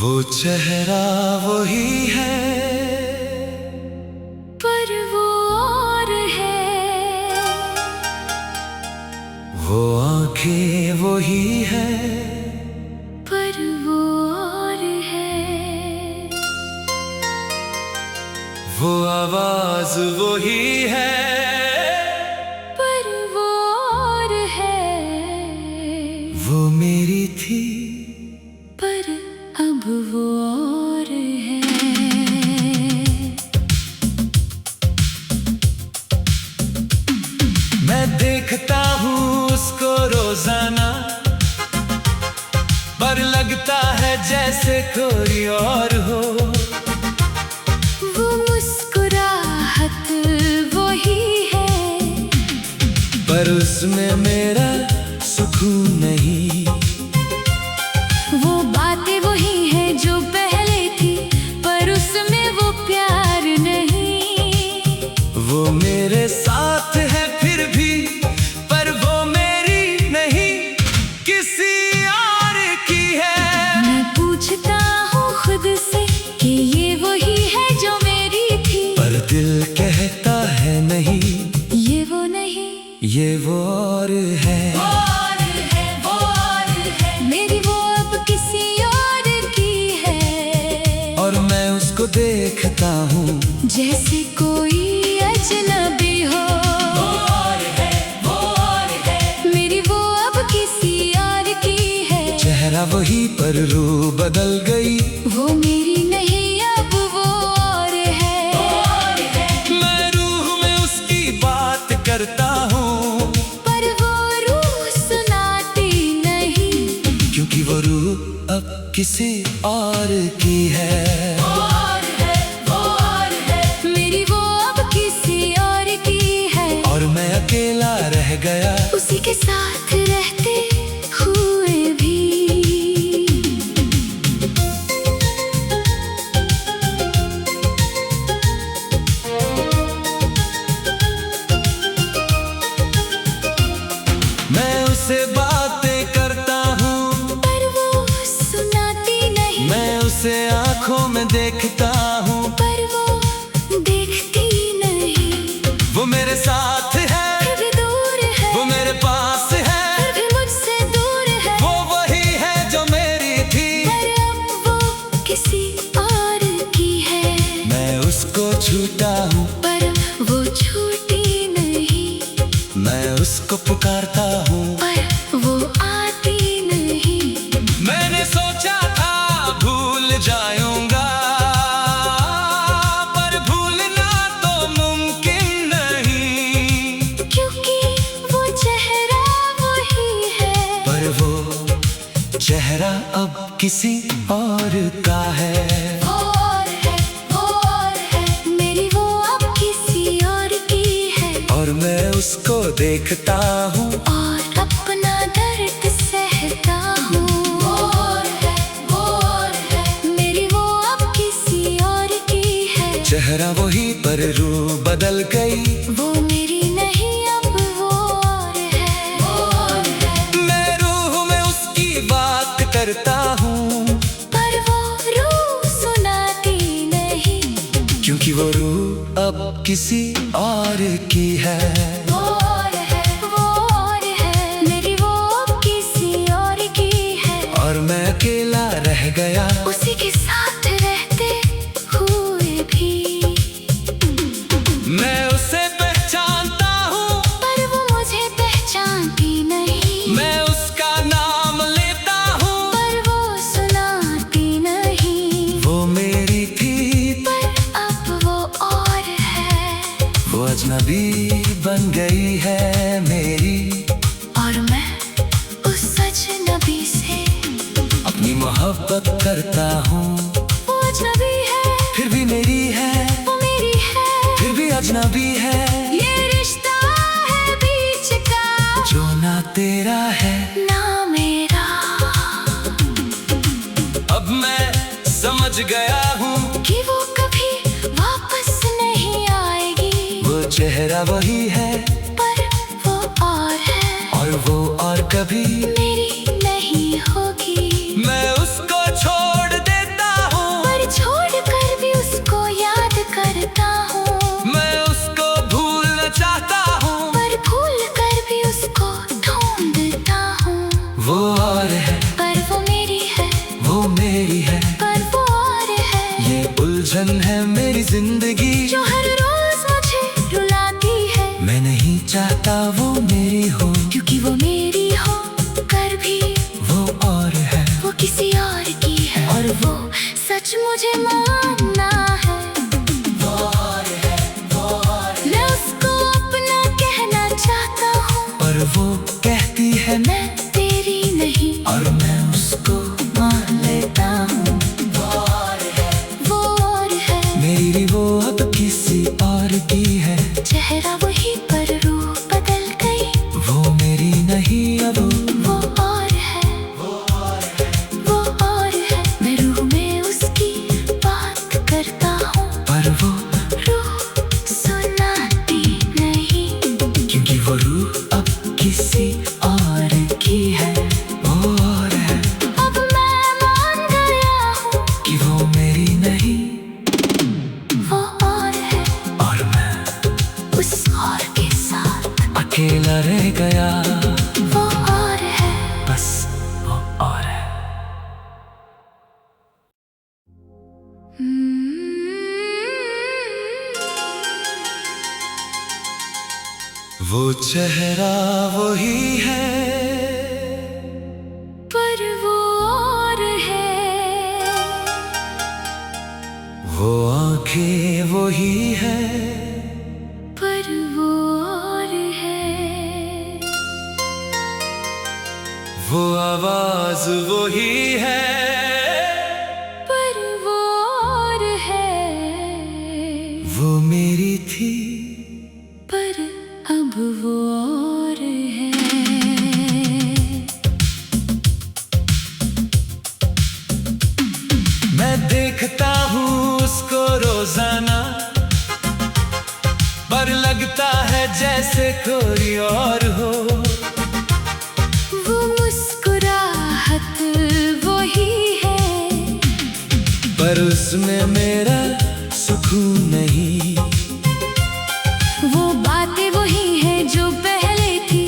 वो चेहरा वही है, पर वो और है। वो आंखें वही है, पर वो और है। वो आवाज वही है, पर वो और है। वो मेरी थी, पर अब वो और है। मैं देखता हूँ उसको रोजाना, पर लगता है जैसे कोई और हो। वो मुस्कुराहट वही है, पर उसमें मेरा सुकून नहीं। वो बातें वही हैं जो पहले थी, पर उसमें वो प्यार नहीं। वो मेरे साथ है फिर भी, पर वो मेरी नहीं, किसी और की है। मैं पूछता हूँ खुद से कि ये वही है जो मेरी थी, पर दिल कहता है नहीं, ये वो नहीं। ये वो और है। मेरी वो अब किसी और की है, और मैं उसको देखता हूँ जैसे कोई अजनबी हो। मेरी वो अब किसी और की है। चेहरा वही पर रूह बदल गई। वो मेरी नहीं अब वो और है। मैं रूह में उसकी बात करता हूँ, पर वो रूह सुनाती नहीं, क्योंकि वो रूह अब किसी और की है। मेरी वो अब किसी और की है। और मैं अकेला रह गया, उसी के साथ रहते हुए भी। मैं उससे बातें करता हूँ, पर वो सुनाती नहीं। मैं उसे आंखों में देखता हूँ, पर वो देखती नहीं। वो मेरे साथ है, फिर भी दूर है। वो मेरे पास है, फिर भी मुझसे दूर है। वो वही है जो मेरी थी, पर अब वो किसी और की है। मैं उसको छूटा हूँ, पर वो छूटी नहीं। मैं उसको पुकारता हूँ, पर वो आती नहीं। मैंने सोचा था भूल जाऊंगा, पर भूलना तो मुमकिन नहीं। क्योंकि वो चेहरा वही है। पर वो चेहरा अब किसी और का है। वो और है, वो और है। मेरी वो अब किसी और की है। और मैं उसको देखता हूँ, और अपना दर्द सहता हूँ। वो और है, वो और है। मेरी वो अब किसी और की है। चेहरा वही पर रूह बदल गई। वो मेरी नहीं अब वो और है। वो और है। मैं रूह में उसकी बात करता हूँ, पर वो रूह सुनाती नहीं। क्योंकि वो रूह अब किसी और की है। वो और है, वो और है। मेरी वो अब किसी और की है। और मैं अकेला रह गया, उसी के साथ रहते हुए भी। मैं उसे पहचानता हूँ, पर वो मुझे पहचानती नहीं। मैं उसका नाम लेता हूँ, पर वो सुनाती नहीं। वो मेरी थी, पर अब वो और है। वो अजनबी बन गई है मेरी। और मैं उस अजनबी से अपनी मोहब्बत करता हूँ, वो अजनबी है। फिर भी मेरी है, वो मेरी है। फिर भी अजनबी है। ये रिश्ता है बीच का, जो ना तेरा है ना मेरा। अब मैं समझ गया हूँ, कि वो कभी वापस नहीं आएगी। वो चेहरा वही है, पर वो और है। और वो और कभी मेरी नहीं होगी। मैं उसको छोड़ देता चाहता वो मेरी हो, क्योंकि वो मेरी हो कर भी वो और है, वो किसी और की है। और वो सच मुझे मानना है, वो और है, वो और है। मैं उसको अपना कहना चाहता हूँ, पर वो कहती है मैं तेरी नहीं, और मैं उसको मान लेता हूँ। वो और है, वो और है। मेरी वो अब किसी और की है, चेहरा वही पर रूह बदल गई, वो मेरी नहीं अब वो और है, वो और है। मैं रूह में उसकी बात करता हूँ, पर वो रूह सुनाती नहीं, क्योंकि वो रूह अब किसी और की है, वो और है। अब मैं मान गया हूँ, कि वो मेरी नहीं वो और है। और मैं उस और के साथ अकेला रह गया, वो और है। बस वो और है। वो चेहरा वही है, पर वो और है, वो आंखें वही है, पर वो और है, वो आवाज वही है, पर वो और है, वो मेरी थी पर अब वो और है। मैं देखता हूँ उसको रोजाना, पर लगता है जैसे कोई और हो, वो मुस्कुराहट वही है, पर उसमें मेरा सुकून नहीं। वो बातें वही है जो पहले थी,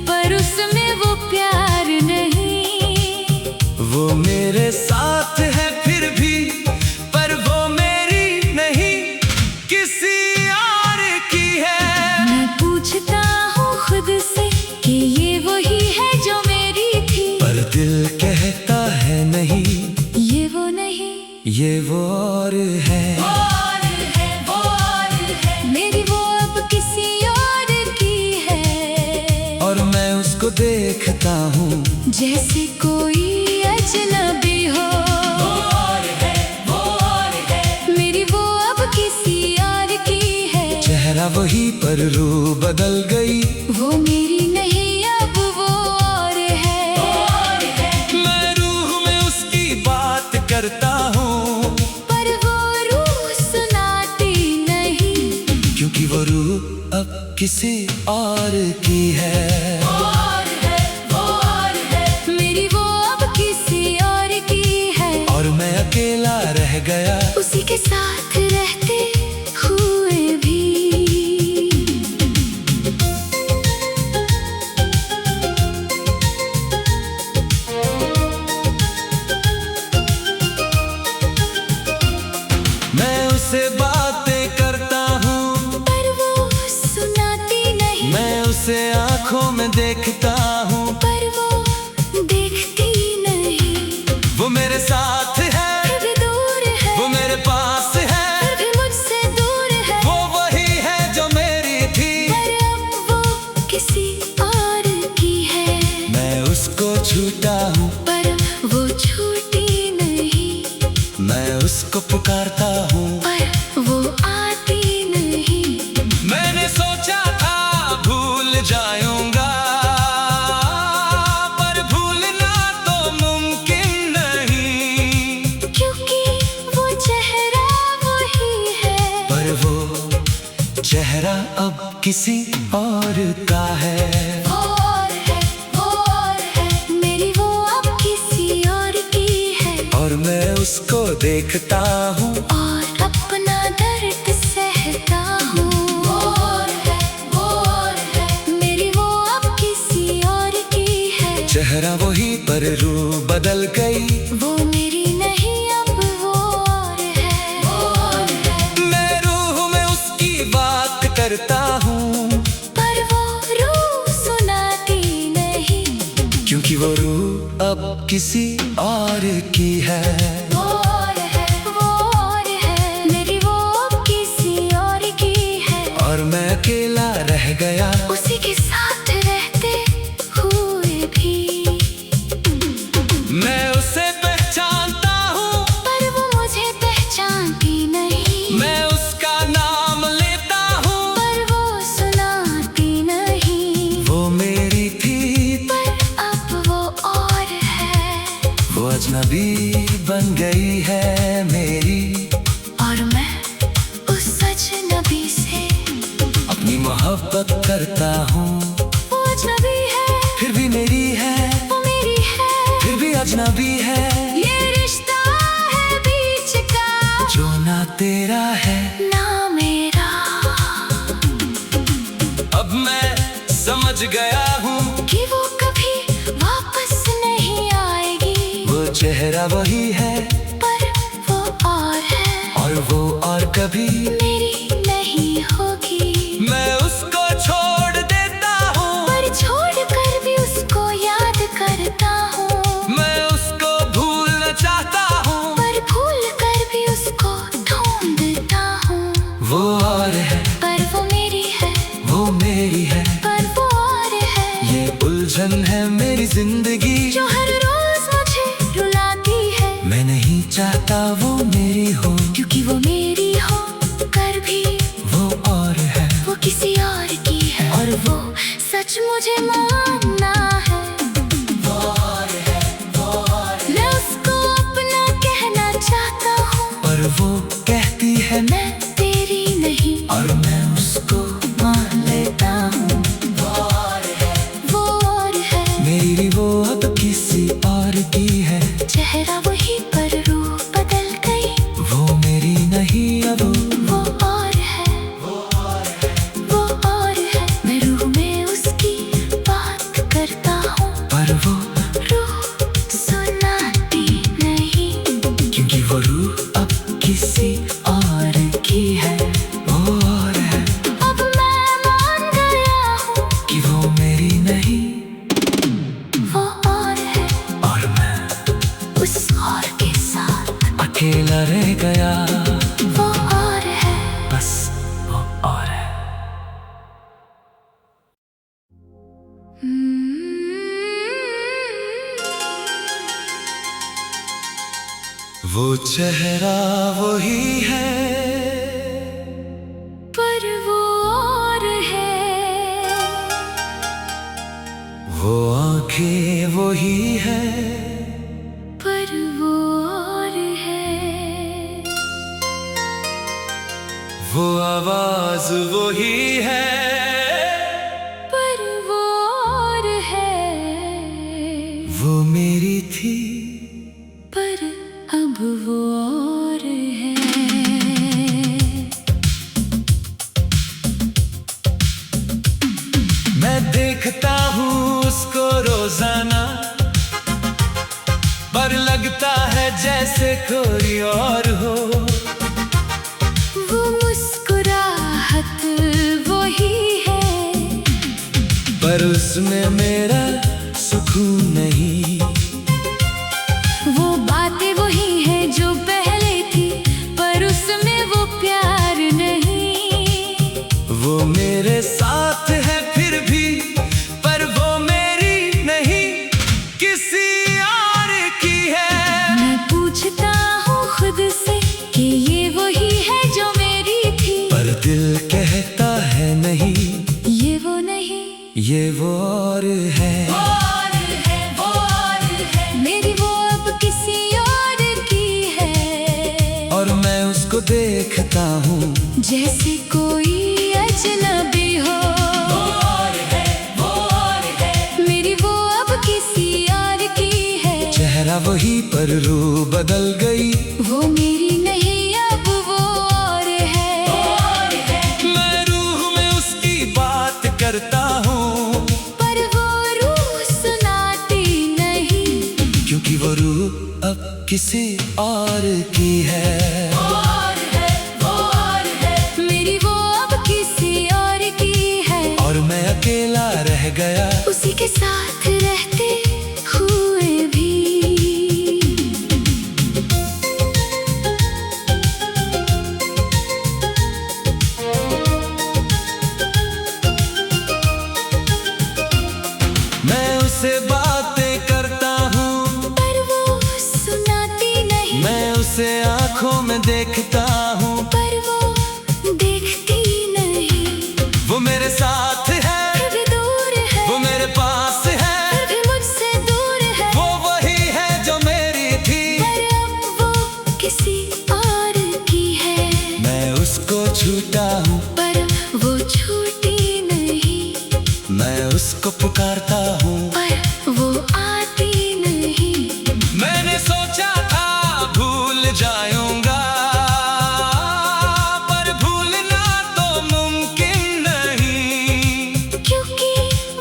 पर उसमें वो प्यार नहीं। वो मेरे साथ है फिर भी, पर वो मेरी नहीं, किसी और की है। मैं पूछता हूँ खुद से कि ये वही है जो मेरी थी, पर दिल कहता है नहीं, ये वो नहीं, ये वो और है। मेरी वो अब किसी और की है, और मैं उसको देखता हूँ जैसे कोई अजनबी हो। मेरी वो अब किसी और की है, चेहरा वही पर रूह बदल गई, वो मेरी नहीं अब वो और है। मैं रूह में उसकी बात करता हूँ, पर वो रूह सुनाती नहीं, क्योंकि वो रूह अब किसी और की है। मेरी वो अब किसी और की है, और मैं अकेला रह गया, उसी के साथ रहते हुए भी। मैं उससे बातें करता हूँ, पर वो सुनाती नहीं, मैं उसे आंखों में देखता हूँ, पर वो देखती नहीं। वो मेरे साथ है, फिर भी दूर है, वो मेरे पास है, फिर भी मुझसे दूर है, वो वही है जो मेरी थी, पर अब वो किसी और की है। मैं उसको छूटा हूँ, पर वो छूटी नहीं, मैं उसको पुकारता हूँ, पर वो आती नहीं। मैंने सोचा था भूल जाऊंगा, पर भूलना तो मुमकिन नहीं, क्योंकि वो चेहरा वही है, पर वो चेहरा अब किसी और का है। वो और है, वो और है। मेरी वो अब किसी और की है, और मैं उसको देखता हूँ, और अपना दर्द सहता हूँ। वो और है, वो और है। मेरी वो अब किसी और की है, चेहरा वही पर रूह बदल गई, वो मेरी नहीं अब वो और है, वो और है। मैं रूह में उसकी बात करता हूँ, पर वो क्योंकि वो रूह अब किसी और की है। वो और है, वो और है, मेरी वो अब किसी और की है। और मैं अकेला रह गया उसी के साथ रहते हुए भी। मैं उसे पहचानता हूँ पर वो मुझे पहचानती नहीं। मैं उसका नाम लेता हूँ पर वो सुनाती नहीं। वो मेरी थी पर अब वो और है। वो अजनबी बन गई है मेरी। और मैं उस अजनबी से अपनी मोहब्बत करता हूँ। वो अजनबी है, फिर भी मेरी है, वो मेरी है। फिर भी अजनबी है। ये रिश्ता है बीच का, जो ना तेरा है ना मेरा। अब मैं समझ गया हूँ कि वो कभी वापस नहीं आएगी। वो चेहरा वही है पर वो और है, और वो और कभी मेरी नहीं होगी। मैं उसको छोड़ देता हूँ पर छोड़ कर भी उसको याद करता हूँ। मैं उसको भूलना चाहता हूँ पर भूल कर भी उसको ढूंढता हूँ। वो और है, पर वो मेरी है, वो मेरी है। पर वो और है। ये उलझन है मेरी जिंदगी जो हर रोज मुझे रुलाती है। मैं नहीं चाहता वो मेरी हो क्योंकि वो मेरी हो कर भी वो और है। वो किसी और की है। और वो सच मुझे मानना है। वो और है, वो और है। मैं उसको अपना कहना चाहता हूँ। पर वो कहती है मैं तेरी नहीं। और मैं उसको मान लेता हूँ। वो और है, वो और है। मेरी वो अब किसी और की है। चेहरा वही पर रूह बदल गई। वो मेरी नहीं अब वो और है, वो और है। मैं रूह में उसकी बात करता हूँ। पर वो रूह सुनाती नहीं। क्योंकि वो रूह अब किसी और की है। वो और है अब मैं मान गया हूँ कि वो मेरी नहीं वो और है। और मैं उस और के साथ अकेला रह गया। वो और है। बस वो और है। वो चेहरा वही है पर वो और है। वो आंखें वही है पर वो और है। वो आवाज वही है पर वो और है। वो मेरी थी पर अब वो और है। मैं देखता हूँ उसको रोजाना पर लगता है जैसे कोई और हो। वो मुस्कुराहट वही है पर उसमें मेरा सुकून नहीं। वो बातें वही है जो पहले थी पर उसमें वो प्यार नहीं। वो मेरे साथ है फिर भी पर वो मेरी नहीं किसी और की है। मैं पूछता हूँ खुद से कि ये वही है जो मेरी थी। पर दिल कहता है नहीं ये वो नहीं, ये वो और है। वो और है। मेरी वो अब किसी और की है। और मैं उसको देखता हूँ जैसे कोई अजनबी हो। वो और है। मेरी वो अब किसी और की है। चेहरा वही पर रूह बदल गई। वो मेरी नहीं अब वो और है। मैं रूह में उसकी बात करता हूँ पर वो रूह सुनाती नहीं। क्योंकि वो रूह अब किसी और की है। मेरी वो अब किसी और की है। और मैं अकेला रह गया उसी के साथ रहते उससे बातें करता हूँ, पर वो सुनाती नहीं। मैं उसे आंखों में देखता हूँ, पर वो देखती नहीं। वो मेरे साथ है फिर भी दूर है, वो मेरे पास है, फिर भी मुझसे दूर है। वो वही है जो मेरी थी, पर अब वो किसी और की है। मैं उसको छूटा हूँ, पर वो छूटी नहीं। मैं उसको पुकारता हूँ, पर वो आती नहीं। मैंने सोचा था भूल जाऊंगा, पर भूलना तो मुमकिन नहीं, क्योंकि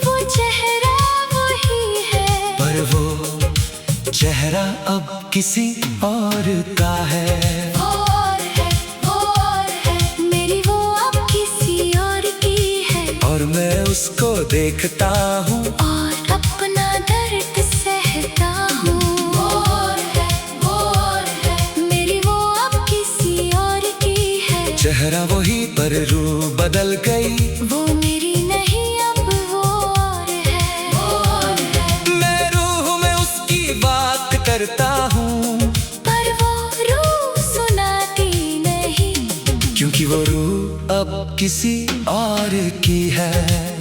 वो चेहरा वही है। पर वो चेहरा अब किसी और का है। वो और है, वो और है, मेरी वो अब किसी और की है। और मैं उसको देखता हूँ, और अपना दर्द सहता हूँ। वो और है, वो और है, मेरी वो अब किसी और की है। चेहरा वही पर रूह बदल गई, वो मेरी नहीं अब वो और है। वो और है, मैं रूह में उसकी बात करता हूँ, पर वो रूह सुनाती नहीं। क्योंकि वो रूह अब किसी और की है।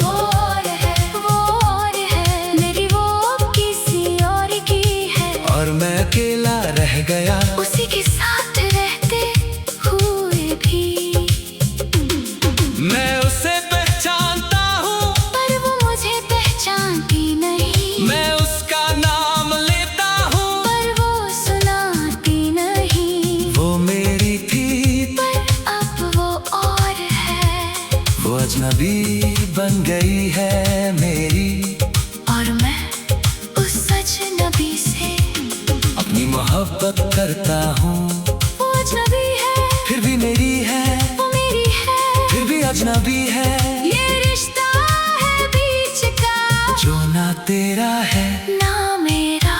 वो और है, वो और है, मेरी वो अब किसी और की है। और मैं अकेला रह गया, उसी के साथ रहते हुए भी। मैं उसे पहचानता हूँ, पर वो मुझे पहचानती नहीं। मैं उसका नाम लेता हूँ, पर वो सुनाती नहीं। वो मेरी थी, पर अब वो और है। वो अजनबी बन गई है मेरी। और मैं उस अजनबी से अपनी मोहब्बत करता हूँ, वो अजनबी है, फिर भी मेरी है, वो मेरी है। फिर भी अजनबी है, ये रिश्ता है बीच का, जो ना तेरा है ना मेरा।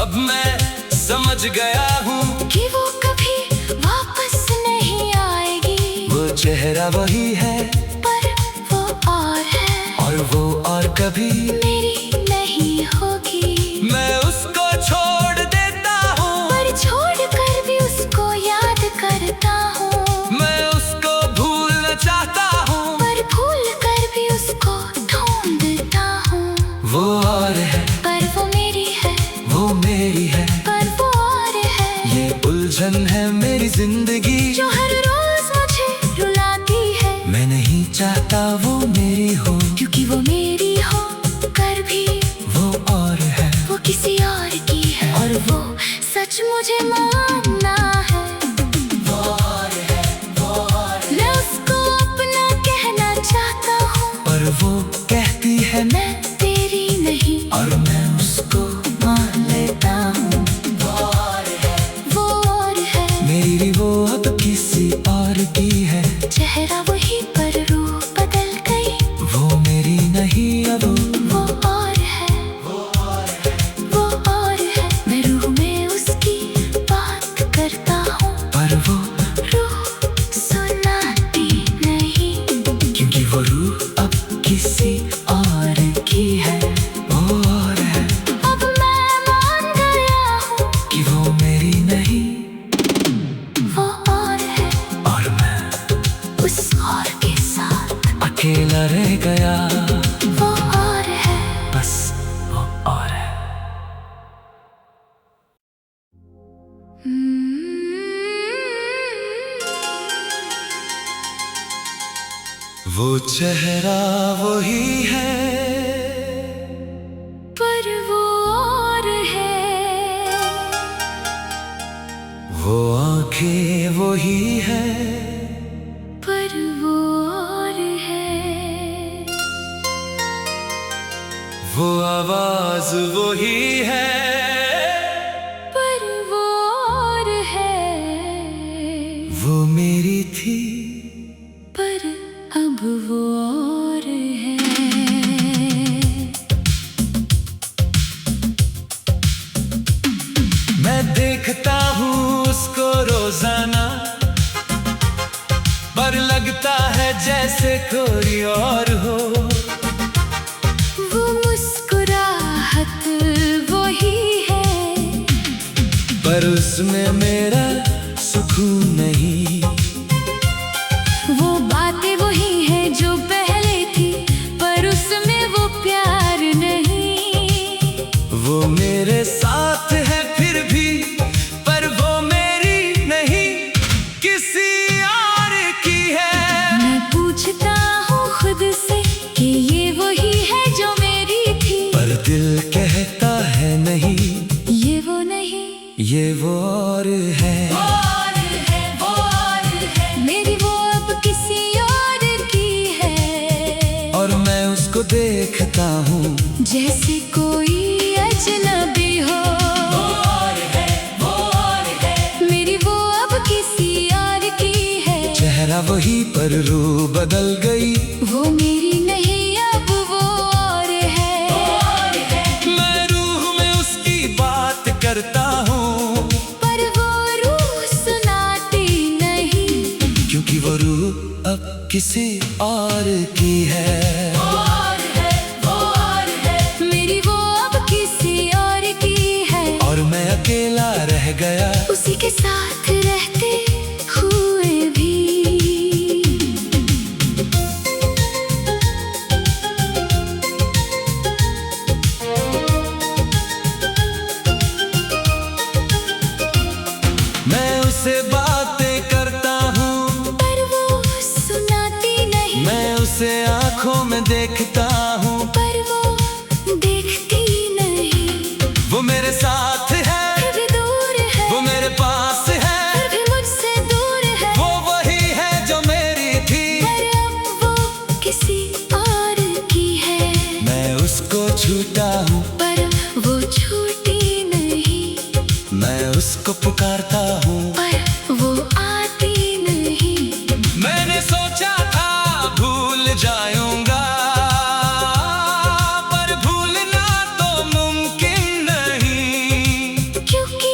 अब मैं समझ गया हूँ, कि वो कभी वापस नहीं आएगी। वो चेहरा वही है, पर वो और है, और वो और कभी मेरी नहीं होगी। मैं उसको छोड़ देता हूँ, पर छोड़ कर भी उसको याद करता हूँ। मैं उसको भूलना चाहता हूँ, पर भूल कर भी उसको ढूंढता हूँ। वो और है, पर वो मेरी है, वो मेरी है, पर वो और है। ये उलझन है मेरी जिंदगी, जो हर रोज मुझे रुलाती है। मैं नहीं चाहता वो मेरी हो, क्योंकि वो मेरी हो कर भी वो और है, वो किसी और की है। और वो सच मुझे मानना है। वो और है, वो और है, मैं उसको अपना कहना चाहता हूँ। पर वो कहती है मैं तेरी नहीं, और मैं उसको मान लेता हूँ। वो और है, वो और है, मेरी वो अब किसी और की है, चेहरा वही पर रूह बदल गई। वो मेरी नहीं अब वो और है, वो और है, मैं रूह में उसकी बात करता हूँ। पर वो रूह सुनाती नहीं। क्योंकि वो रूह अब किसी और की है। वो और है अब मैं मान गया हूँ, कि वो मेरी नहीं, वो और है, और मैं उस और के साथ। अकेला रह गया, वो और है, बस वो और है। वो चेहरा वही है, पर वो और है। वो आंखें वही है, पर वो और है। वो आवाज वही है, पर वो और है। वो मेरी थी, पर अब वो और है। मैं देखता हूँ उसको रोजाना, पर लगता है जैसे कोई और हो। उसको देखता हूँ जैसे कोई अजनबी हो। वो और है, वो और है। मेरी वो अब किसी और की है। चेहरा वही पर रूह बदल गई। वो मेरी नहीं अब वो और है। मैं रूह में उसकी बात करता हूँ, पर वो रूह सुनाती नहीं, क्योंकि वो रूह अब किसी और की है। वो और है। मेरी वो अब किसी और की है। और मैं अकेला रह गया उसी के साथ रहते हुए भी। मैं उससे बातें करता हूँ, पर वो सुनाती नहीं। मैं उसे आँखों में देखता हूँ, पर वो देखती नहीं। वो मेरे साथ है, फिर भी दूर है। वो मेरे पास है, फिर भी मुझसे दूर है। वो वही है जो मेरी थी। पर अब वो किसी और की है। मैं उसको छूटा हूँ, पर वो छूटी नहीं। मैं उसको पुकारता हूँ, पर वो आती नहीं। मैंने सोचा था भूल जाऊंगा, पर भूलना तो मुमकिन नहीं। क्योंकि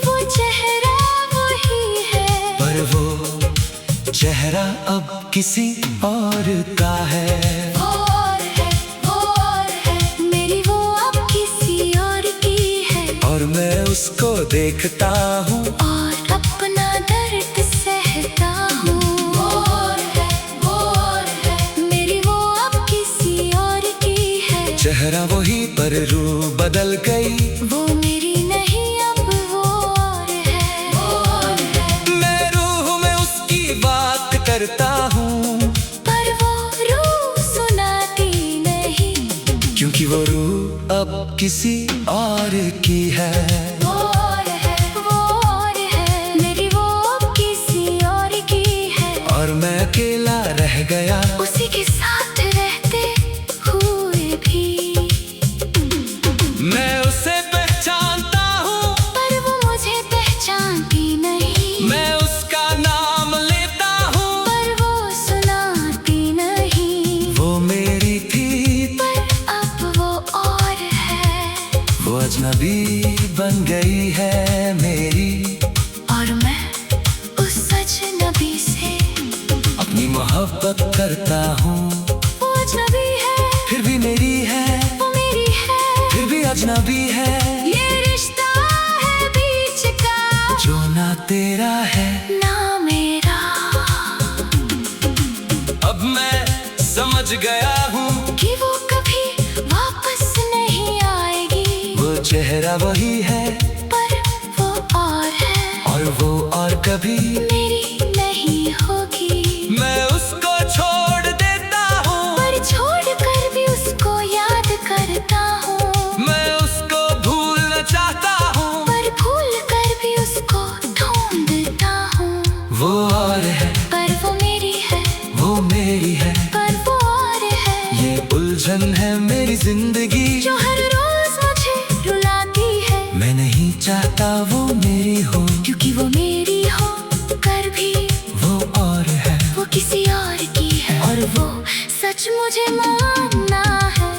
वो चेहरा वही है। पर वो चेहरा अब किसी और का है। वो और है, वो और है। मेरी वो अब किसी और की है। और मैं उसको देखता हूँ, और अपना दर्द सहता हूँ। वो और है, वो और है। मेरी वो अब किसी और की है। चेहरा वही पर रूह बदल गई। वो मेरी नहीं अब वो और है। वो और है। मैं रूह में उसकी बात करता हूँ, पर वो रूह सुनाती नहीं, क्योंकि वो रूह अब किसी और की है। वो और है, वो और है। मेरी वो अब किसी और की है। और मैं अकेला रह गया उसी के साथ रहते हुए भी। मैं उसे पहचानता हूँ, पर वो मुझे पहचानती नहीं। मैं उसका नाम लेता हूँ, पर वो सुनाती नहीं। वो मेरी थी पर अब वो और है। वो अजनबी बन गई है मेरी। और मैं उस अजनबी से अपनी मोहब्बत करता हूँ, वो अजनबी है। फिर भी मेरी है, वो मेरी है। फिर भी अजनबी है। ये रिश्ता है बीच का, जो ना तेरा है ना मेरा। अब मैं समझ गया हूँ, कि वो कभी वापस नहीं आएगी। वो चेहरा वही है, पर वो और है। और वो और कभी मेरी नहीं होगी। मैं उसको छोड़ देता हूँ, पर छोड़ कर भी उसको याद करता हूँ। मैं उसको भूलना चाहता हूँ, पर भूल कर भी उसको ढूंढता हूँ। वो और है, पर वो मेरी है। वो मेरी है। पर वो और है। ये उलझन है मेरी जिंदगी, जो हर रोज मुझे रुलाती है। मैं नहीं चाहता वो मेरी हो, क्योंकि वो मेरी हो कर भी वो और है। वो किसी और की है। और वो सच मुझे मानना है।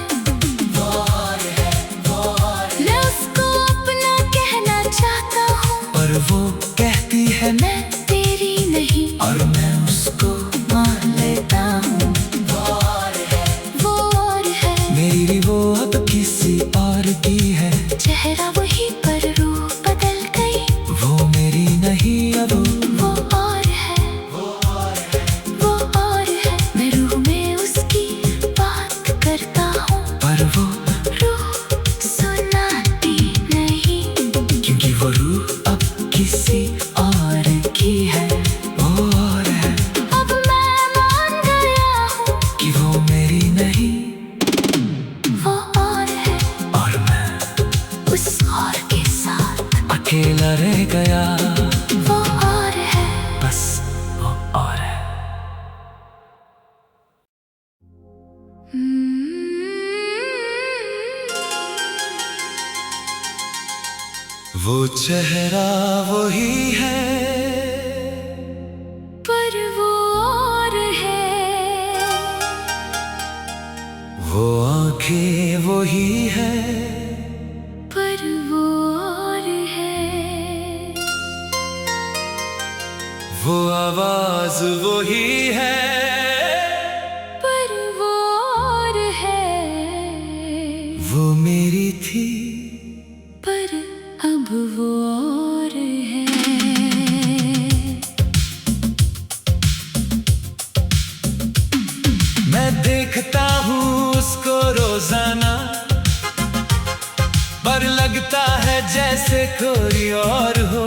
वो और है, वो और है। मैं उसको अपना कहना चाहता हूँ, पर वो कहती है मैं तेरी नहीं। और मैं उसको मान लेता हूँ। वो और है, वो और है। मेरी वो अब किसी और की है। चेहरा वही पर रूह बदल गई। वो मेरी नहीं अब वो और है, वो और है। मैं रूह में उसकी बात करता हूँ, पर वो रूह सुनाती नहीं। क्योंकि वो रूह अब किसी और की है। वो और है अब मैं मान गया हूँ कि वो मेरी नहीं, वो और है। और मैं उस और के साथ अकेला रह गया। वो और है। बस वो और है। Hmm. वो चेहरा वही है, पर वो और है। वो आंखें वही है, पर वो और है। वो आवाज वही है, पर वो और है। वो मेरी थी, पर अब वो और है। मैं देखता हूँ उसको रोजाना, पर लगता है जैसे कोई और हो।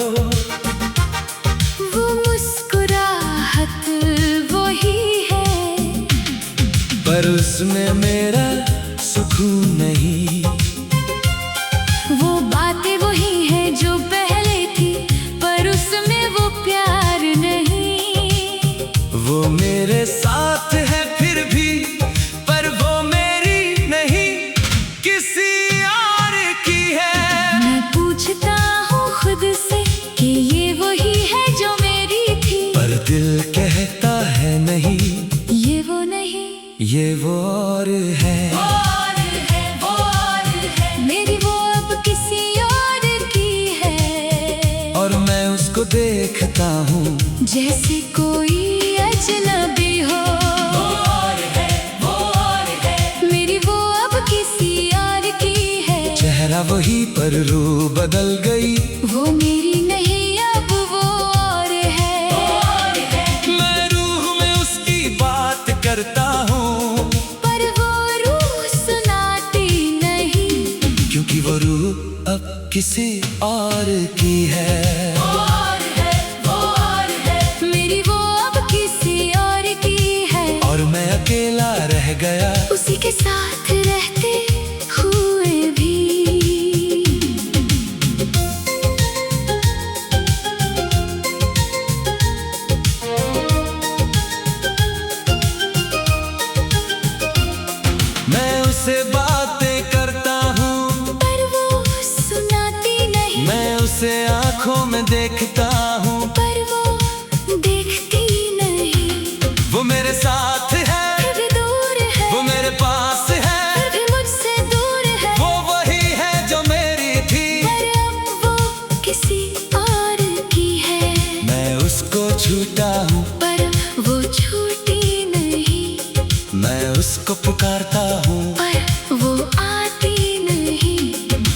वो मुस्कुराहट वही है, पर उसमें मेरा सुकून नहीं। वो बातें वही है जो पहले थी, पर उसमें वो प्यार नहीं। वो मेरे साथ है फिर भी, पर वो मेरी नहीं, किसी और की है। मैं पूछता हूँ खुद से कि ये वही है जो मेरी थी, पर दिल कहता है नहीं, ये वो नहीं। ये वो और है। मेरी वो अब किसी और की है, और मैं उसको देखता हूँ जैसे कोई अजनबी हो। मेरी वो अब किसी और की है। चेहरा वही पर रूह बदल गई। वो मेरी नहीं अब वो और है। मैं रूह में उसकी बात करता हूँ, पर वो रूह सुनाती नहीं, क्योंकि वो रूह अब किसी और की है। मेरी वो अब किसी और की है। और मैं अकेला रह गया, उसी के साथ रहते हुए भी। मैं उससे बातें करता हूँ, पर वो सुनाती नहीं। मैं उसे आंखों में देखता हूँ, पर वो देखती नहीं। वो मेरे साथ है, फिर भी दूर है। वो मेरे पास है, फिर भी मुझसे दूर है। वो वही है जो मेरी थी, पर अब वो किसी और की है। मैं उसको छूटा हूँ, पर वो छूटी नहीं। मैं उसको पुकारता हूँ, पर वो आती नहीं।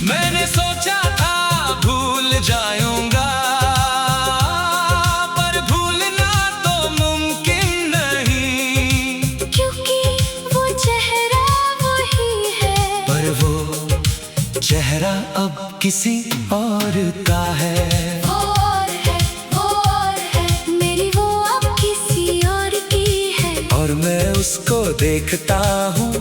मैंने सोचा था भूल जाऊंगा, पर भूलना तो मुमकिन नहीं। क्योंकि वो चेहरा वही है, पर वो चेहरा अब किसी और का है। वो और है, वो और है। मेरी वो अब किसी और की है। और मैं उसको देखता हूँ।